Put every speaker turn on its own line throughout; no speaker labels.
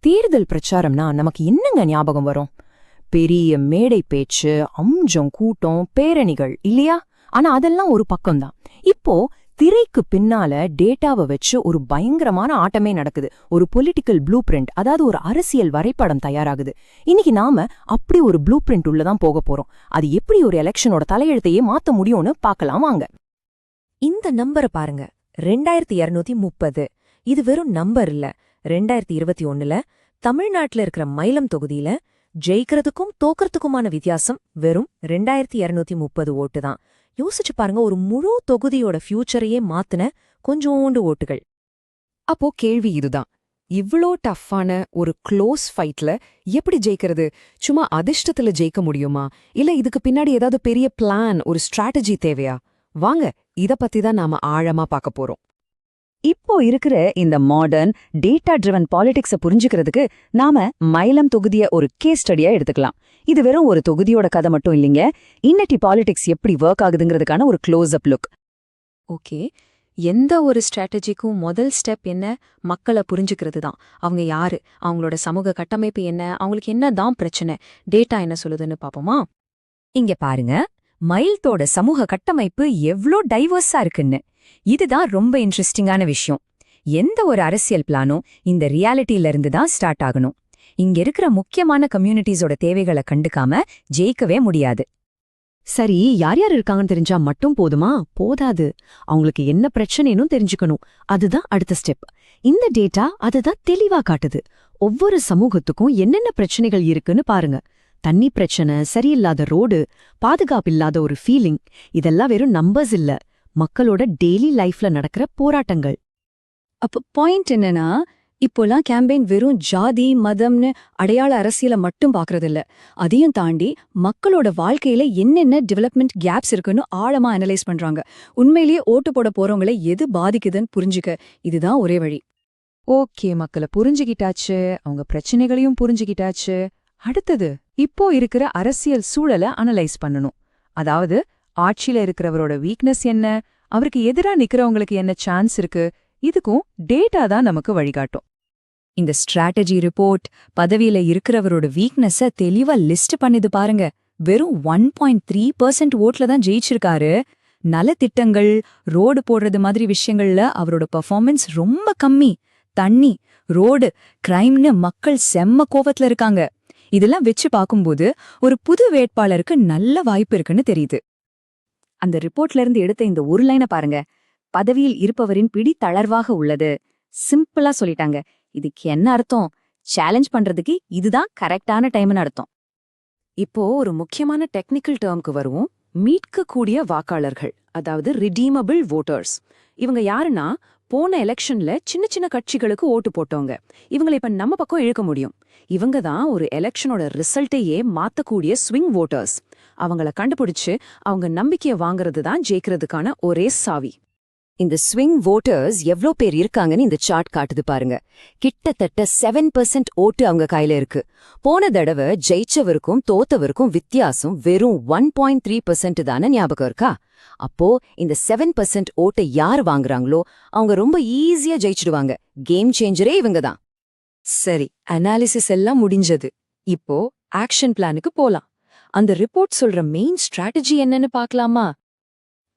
தேர்தல் பிரச்சாரம்னா நமக்கு என்னங்க ஞாபகம் வரும்? பெரிய மேடை பேச்சு, அம்ஜம், கூட்டம், பேரணிகள் இல்லையா? ஆனா அதெல்லாம் ஒரு பக்கம்தான். இப்போ திரைக்கு பின்னால டேட்டாவை வச்சு ஒரு பயங்கரமான ஆட்டமே நடக்குது. ஒரு பொலிட்டிக்கல் ப்ளூ பிரிண்ட், அதாவது ஒரு அரசியல் வரைபடம் தயாராகுது. இன்னைக்கு நாம அப்படி ஒரு ப்ளூ பிரிண்ட் உள்ளதான் போக போறோம். அது எப்படி ஒரு எலெக்ஷனோட தலையெழுத்தையே மாத்த முடியும்னு பார்க்கலாம் வாங்க.
இந்த நம்பரை பாருங்க, 2230. இது வெறும் நம்பர் இல்ல. 2021ல தமிழ்நாட்டுல இருக்கிற மயிலம் தொகுதியில ஜெயிக்கிறதுக்கும் தோக்கறதுக்குமான வித்தியாசம் வெறும் 2230 ஓட்டு தான். யோசிச்சு பாருங்க, ஒரு முழு தொகுதியோட ஃபியூச்சரையே மாத்தின கொஞ்சோண்டு ஓட்டுகள்.
அப்போ கேள்வி இதுதான், இவ்ளோ டஃப்பான ஒரு க்ளோஸ் ஃபைட்ல எப்படி ஜெயிக்கிறது? சும்மா அதிர்ஷ்டத்துல ஜெயிக்க முடியுமா, இல்ல இதுக்கு பின்னாடி ஏதாவது பெரிய பிளான், ஒரு ஸ்ட்ராட்டஜி தேவையா? வாங்க, இத பத்தி தான் நாம ஆழமா பார்க்க போறோம்.
இப்போ இருக்கிற இந்த மாடர்ன் டேட்டா ட்ரிவன் பாலிடிக்ஸ புரிஞ்சுக்கிறதுக்கு நாம மயிலம் தொகுதிய ஒரு கேஸ் ஸ்டடியா எடுத்துக்கலாம். இது வெறும் ஒரு தொகுதியோட கதை மட்டும் இல்லைங்க, இன்னட்டி பாலிடிக்ஸ் எப்படி ஒர்க் ஆகுதுங்கிறதுக்கான ஒரு க்ளோஸ் அப் லுக்.
ஓகே, எந்த ஒரு ஸ்ட்ராட்டஜிக்கும் முதல் ஸ்டெப் என்ன? மக்களை புரிஞ்சுக்கிறது தான். அவங்க யாரு, அவங்களோட சமூக கட்டமைப்பு என்ன, அவங்களுக்கு என்னதான் பிரச்சனை, டேட்டா என்ன சொல்லுதுன்னு பாப்போமா?
இங்க பாருங்க, மயில்தோட சமூக கட்டமைப்பு எவ்ளோ டைவர்ஸா இருக்குன்னு. இதுதான் ரொம்ப இன்ட்ரெஸ்டிங்கான விஷயம். எந்த ஒரு அரசியல் பிளானும் இந்த ரியாலிட்டியில இருந்து தான் ஸ்டார்ட் ஆகணும். இங்க இருக்கிற முக்கியமான கம்யூனிட்டிஸோட தேவைகளை கண்டுக்காம ஜெயிக்கவே முடியாது.
சரி, யார் யார் இருக்காங்கன்னு தெரிஞ்சா மட்டும் போதுமா? போதாது, அவங்களுக்கு என்ன பிரச்சனைன்னு தெரிஞ்சுக்கணும். அதுதான் அடுத்த ஸ்டெப். இந்த டேட்டா அதுதான் தெளிவா காட்டுது. ஒவ்வொரு சமூகத்துக்கும் என்னென்ன பிரச்சனைகள் இருக்குன்னு பாருங்க. தண்ணி பிரச்சனை, சரியில்லாத ரோடு, பாதுகாப்பில்லாத ஒரு ஃபீலிங், இதெல்லாம் வெறும் நம்பர்ஸ் இல்ல, மக்களோட டெய்லி லைஃப்ல நடக்கிற போராட்டங்கள்.
அப்ப பாயிண்ட் என்னன்னா, இப்போலாம் கேம்பெயின் வெறும் ஜாதி மதம்னு அடையாள அரசியல மட்டும் பாக்குறதில்ல, அதையும் தாண்டி மக்களோட வாழ்க்கையில என்னென்ன டெவலப்மெண்ட் கேப்ஸ் இருக்குன்னு ஆழமா அனலைஸ் பண்றாங்க. உண்மையிலேயே ஓட்டு போட போறவங்களை எது பாதிக்குதுன்னு புரிஞ்சுக்க இதுதான் ஒரே வழி.
ஓகே, மக்களை புரிஞ்சுகிட்டாச்சு, அவங்க பிரச்சனைகளையும் புரிஞ்சுகிட்டாச்சு. அடுத்தது, இப்போ இருக்கிற அரசியல் சூழலை அனலைஸ் பண்ணணும். அதாவது ஆட்சியில இருக்கிறவரோட வீக்னஸ் என்ன, அவருக்கு எதிரா நிக்கிறவங்களுக்கு என்ன சான்ஸ் இருக்கு, இதுக்கும் டேட்டா தான் நமக்கு வழிகாட்டும்.
இந்த ஸ்ட்ராட்டஜி ரிப்போர்ட் பதவியில இருக்கிறவரோட வீக்னஸ தெளிவா லிஸ்ட் பண்ணிது பாருங்க. வெறும் 1.3% ஓட்ல தான் ஜெயிச்சிருக்காரு. நலத்திட்டங்கள், ரோடு போடுறது மாதிரி விஷயங்கள்ல அவரோட பெர்ஃபார்மன்ஸ் ரொம்ப கம்மி. தண்ணி, ரோடு, கிரைம்னு மக்கள் செம்ம கோவத்துல இருக்காங்க. இதெல்லாம் வச்சு பார்க்கும்போது ஒரு புது வேட்பாளருக்கு நல்ல வாய்ப்பு இருக்குன்னு தெரியுது. அந்த ரிப்போர்ட்ல இருந்து எடுத்த இந்த ஒரு லைனை பாருங்க, பதவியில் இருப்பவரின் பிடி தளர்வாக உள்ளது. சிம்பிளா சொல்லிட்டாங்க. இதுக்கு என்ன அர்த்தம்? சேலஞ்ச் பண்றதுக்கு இதுதான் கரெக்டான டைம்னு அர்த்தம்.
இப்போ ஒரு முக்கியமான டெக்னிக்கல் டேர்ம்க்கு வருவோம். மீட்கக்கூடிய வாக்காளர்கள், அதாவது ரிடீமபிள் வோட்டர்ஸ். இவங்க யாருன்னா, போன எலெக்ஷன்ல சின்ன சின்ன கட்சிகளுக்கு ஓட்டு போட்டவங்க. இவங்களை இப்ப நம்ம பக்கம் இழுக்க முடியும். இவங்க தான் ஒரு எலெக்ஷனோட ரிசல்ட்டையே மாத்தக்கூடிய ஸ்விங் வோட்டர்ஸ். அவங்கள கண்டுபிடிச்சு அவங்க நம்பிக்கைய வாங்குறது தான் ஜெயிக்கிறதுக்கான ஒரே சாவி.
இந்த ஸ்விங் வோட்டர்ஸ் எவ்ளோ பேர் இருக்காங்கன்னு இந்த சார்ட் காட்டுது பாருங்க. கிட்டத்தட்ட 7% ஓட்டு அவங்க கையில இருக்கு. போன தடவை ஜெயிச்சவருக்கும் தோத்தவருக்கும் வித்தியாசம் வெறும் 1.3% தானே ஞாபகம் இருக்கா? அப்போ இந்த 7% ஓட்டை யார் வாங்குறாங்களோ அவங்க ரொம்ப ஈஸியா ஜெயிச்சிடுவாங்க. கேம் சேஞ்சரே இவங்க தான்.
சரி, அனாலிசிஸ் எல்லாம் முடிஞ்சது. இப்போ ஆக்ஷன் பிளானுக்கு போலாம். அந்த ரிப்போர்ட் சொல்ற மெயின் ஸ்ட்ராட்டஜி என்னன்னு பார்க்கலாமா?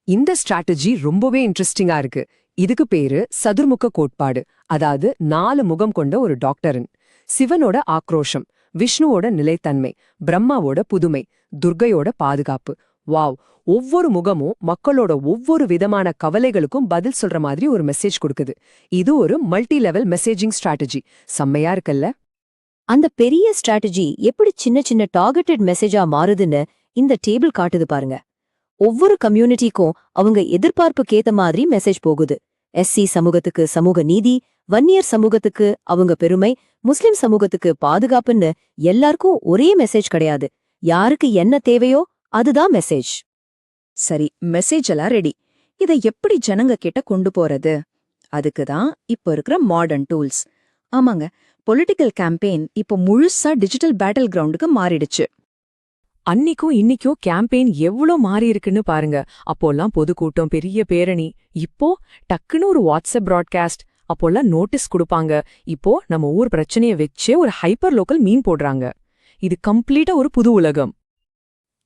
இந்த ஸ்ட்ராட்டஜி ரொம்பவே இன்ட்ரெஸ்டிங்கா இருக்கு. இதுக்கு பேரு சதுர்முக கோட்பாடு. அதாவது 4 முகம் கொண்ட ஒரு டாக்டரின். சிவனோட ஆக்ரோஷம், விஷ்ணுவோட நிலைத்தன்மை, பிரம்மாவோட புதுமை, துர்கையோட பாதுகாப்பு. வாவ்! ஒவ்வொரு முகமும் மக்களோட ஒவ்வொரு விதமான கவலைகளுக்கும் பதில் சொல்ற மாதிரி ஒரு மெசேஜ் கொடுக்குது. இது ஒரு மல்டி லெவல் மெசேஜிங் ஸ்ட்ராட்டஜி. செம்மையா இருக்குல்ல?
அந்த பெரிய ஸ்ட்ராட்டஜி எப்படி சின்ன சின்ன டார்கெட்டட் மெசேஜா மாறுதுன்னு இந்த டேபிள் காட்டுது பாருங்க. ஒவ்வொரு கம்யூனிட்டிக்கும் அவங்க எதிர்பார்ப்புக்கு ஏத்த மாதிரி மெசேஜ் போகுது. எஸ்சி சமூகத்துக்கு சமூக நீதி, வன்னியர் சமூகத்துக்கு அவங்க பெருமை, முஸ்லிம் சமூகத்துக்கு பாதுகாப்புன்னு எல்லாருக்கும் ஒரே மெசேஜ் கிடையாது. யாருக்கு என்ன தேவையோ அதுதான் மெசேஜ். சரி, மெசேஜ் எல்லாம் ரெடி. இதை எப்படி ஜனங்க கிட்ட கொண்டு போறது? அதுக்கு தான் இப்போ இருக்கிற மாடர்ன் டூல்ஸ். ஆமாங்க, பொலிட்டிக்கல் கேம்பெயின் இப்போ முழுசா டிஜிட்டல் பேட்டில் கிரவுண்டுக்கு மாறிடுச்சு.
அன்னிக்கும் இன்னிக்கும் கேம்பெயின் எவ்வளோ மாறி இருக்குன்னு பாருங்க. அப்போல்லாம் பொதுக்கூட்டம், பெரிய பேரணி. இப்போ டக்குன்னு ஒரு வாட்ஸ்அப் ப்ராட்காஸ்ட்,
அப்போல்லாம் நோட்டீஸ் கொடுப்பாங்க. இப்போ நம்ம ஊர் பிரச்சனைய வச்சே ஒரு ஹைப்பர் லோக்கல் மீன் போடுறாங்க. இது கம்ப்ளீட்டா ஒரு புது உலகம்.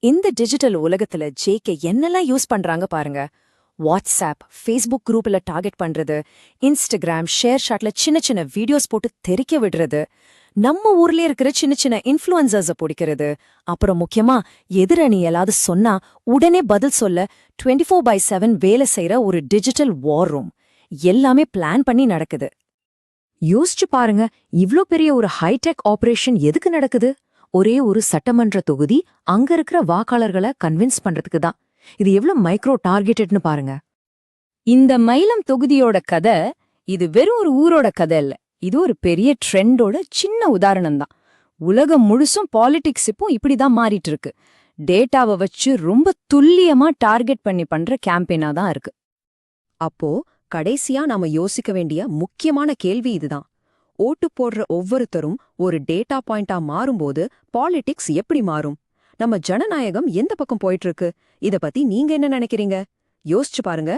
இந்த டிஜிட்டல் உலகத்துல ஜேகே என்னெல்லாம் யூஸ் பண்றாங்க பாருங்க. வாட்ஸ்அப், ஃபேஸ்புக் குரூப்ல டார்கெட் பண்றது, இன்ஸ்டாகிராம் ஷேர் ஷாட்ல சின்ன சின்ன வீடியோஸ் போட்டு தெறிக்க விடுறது, நம்ம ஊர்ல இருக்கிற சின்ன சின்ன இன்ஃப்ளூயன்சர்ஸ பிடிக்கிறது, அப்புறம் முக்கியமா எதிரணி எல்லாவது சொன்னா உடனே பதில் சொல்ல 24/7 வேலை செய்யற ஒரு டிஜிட்டல் வார் ரூம். எல்லாமே பிளான் பண்ணி நடக்குது.
யோசிச்சு பாருங்க, இவ்ளோ பெரிய ஒரு ஹைடெக் ஆபரேஷன் எதுக்கு நடக்குது? ஒரே ஒரு சட்டமன்ற தொகுதி அங்க இருக்கிற வாக்காளர்களை கன்வின்ஸ் பண்றதுக்கு தான். இது எவ்வளவு மைக்ரோ டார்கெட்டட்னு பாருங்க.
இந்த மயிலம் தொகுதியோட கதை இது வெறும் ஒரு ஊரோட கதை இல்ல. இது ஒரு பெரிய ட்ரெண்டோட சின்ன உதாரணம் தான். உலகம் முழுசும் பாலிடிக்ஸ் இப்போ இப்படிதான் மாறிட்டு இருக்கு. டேட்டாவை வச்சு ரொம்ப துல்லியமா டார்கெட் பண்ணி பண்ற கேம்பெயினா தான் இருக்கு.
அப்போ கடைசியா நாம யோசிக்க வேண்டிய முக்கியமான கேள்வி இதுதான். ஓட்டு போடுற ஒவ்வொருத்தரும் ஒரு டேட்டா பாயிண்டா மாறும்போது பாலிடிக்ஸ் எப்படி மாறும்? நம்ம ஜனநாயகம் எந்த பக்கம் போயிட்டு இருக்கு? இத பத்தி நீங்க என்ன நினைக்கிறீங்க? யோசிச்சு பாருங்க.